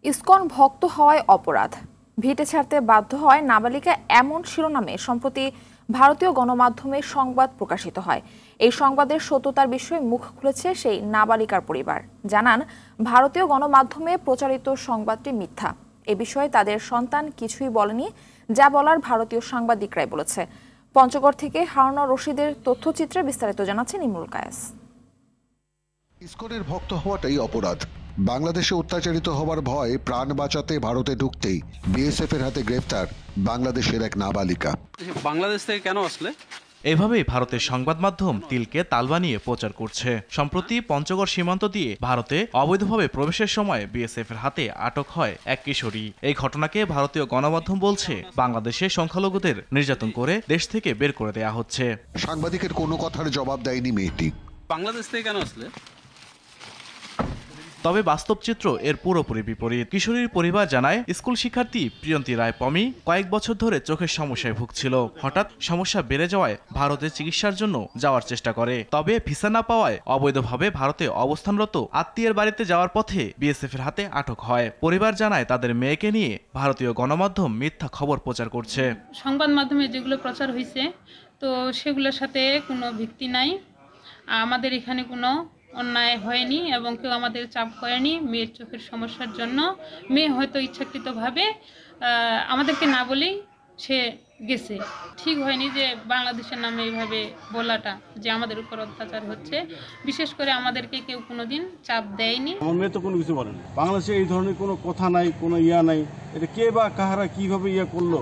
ISKCON ভক্ত হওয়ায় অপরাধ, ভিটে ছাড়তে বাধ্য হয় নাবালিকা, এমন শিরোনামে সম্প্রতি ভারতীয় গণমাধ্যমে সংবাদ প্রকাশিত হয়। এই সংবাদের সত্যতার বিষয়ে মুখ খুলেছে সেই নাবালিকার পরিবার। জানান, ভারতীয় গণমাধ্যমে প্রচারিত সংবাদটি মিথ্যা। এ বিষয়ে তাদের সন্তান কিছুই বলেনি, যা বলার ভারতীয় সাংবাদিকরাই বলেছে। পঞ্চগড় থেকে হারুনা রশিদের তথ্যচিত্রে বিস্তারিত জানাচ্ছেন ইমরুল কায়েস। ইসকনের ভক্ত হওয়াটাই অপরাধ। বাংলাদেশে অত্যাচারিত হওয়ার ভয় প্রাণ বাঁচাতে ভারতে ঢুকতেই বিএসএফ এর হাতে গ্রেফতার বাংলাদেশের এক নাবালিকা। বাংলাদেশ থেকে কেন আসলে? এভাবেই ভারতের সংবাদ মাধ্যম তিলকে তাল বানিয়ে প্রচার করছে। সম্প্রতি পঞ্চগড় সীমান্ত দিয়ে ভারতে অবৈধভাবে প্রবেশের সময় বিএসএফ এর হাতে আটক হয় এক কিশোরী। এই ঘটনাকে ভারতীয় গণমাধ্যম বলছে বাংলাদেশে সংখ্যালঘুদের নির্যাতন করে দেশ থেকে বের করে দেয়া হচ্ছে। সাংবাদিকের কোনো কথার জবাব দেয়নি মেয়েটি। বাংলাদেশ থেকে কেন আসলে? তবে বাস্তব চিত্র এর পুরোপুরি বিপরীত। কিশোরীর পরিবার জানায়, স্কুল শিক্ষার্থী প্রিয়ন্তী রায় পমি কয়েক বছর ধরে চোখের সমস্যায় ভুগছিল। হঠাৎ সমস্যা বেড়ে যাওয়ায় ভারতে চিকিৎসার জন্য যাওয়ার চেষ্টা করে। তবে ভিসা না পাওয়ায় অবৈধভাবে ভারতে অবস্থানরত আত্মীয়ের বাড়িতে যাওয়ার পথে বিএসএফ এর হাতে আটক হয়। পরিবার জানায়, তাদের মেয়েকে নিয়ে ভারতীয় গণমাধ্যম মিথ্যা খবর প্রচার করছে। সংবাদ মাধ্যমে যেগুলো প্রচার হয়েছে, তো সেগুলোর সাথে কোনো ভিত্তি নাই। আমাদের এখানে কোনো অন্যায় হয়নি এবং কেউ আমাদের চাপ করেনি মেয়ের চোখের সমস্যার জন্য। মেয়ে হয়তো ইচ্ছাকৃতভাবে আমাদেরকে না বলেই সে গেছে। ঠিক হয়নি যে বাংলাদেশের নামে এইভাবে বলাটা, যে আমাদের উপর অত্যাচার হচ্ছে। বিশেষ করে আমাদেরকে কেউ কোনোদিন চাপ দেয়নি। আমার মেয়ে তো কোনো কিছু বলেনি। বাংলাদেশে এই ধরনের কোনো কথা নাই, কোনো নাই। এটা কে বা কাহারা কিভাবে করলো,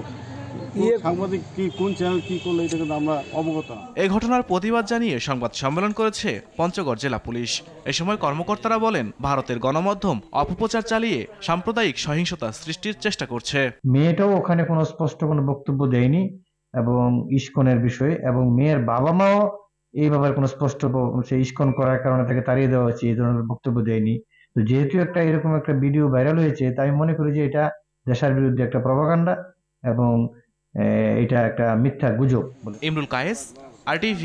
সাংবাদিক কি কোন চ্যানেল কি করলো, এটা কিন্তু আমরা অবগত না। এই ঘটনার প্রতিবাদ জানিয়ে সংবাদ সম্মেলন করেছে পঞ্চগড় জেলা পুলিশ। এ সময় কর্মকর্তারা বলেন, ভারতের গণমাধ্যম অপপ্রচার চালিয়ে সাম্প্রদায়িক সহিংসতা সৃষ্টির চেষ্টা করছে। মেয়েটাও ওখানে কোনো স্পষ্ট কোনো বক্তব্য দেয়নি এবং ইসকনের বিষয়ে, এবং মেয়ের বাবা মাও এই ব্যাপারে কোনো স্পষ্ট সে ইসকন করার কারণে তাকে তাড়িয়ে দেওয়া হয়েছে এই ধরনের বক্তব্য দেয়নি। তো যেহেতু এরকম একটা ভিডিও ভাইরাল হয়েছে, তাই আমি মনে করি যে এটা দেশের বিরুদ্ধে একটা প্রপাগান্ডা এবং এটা একটা মিথ্যা গুজব। ইমরুল কায়েস, RTV।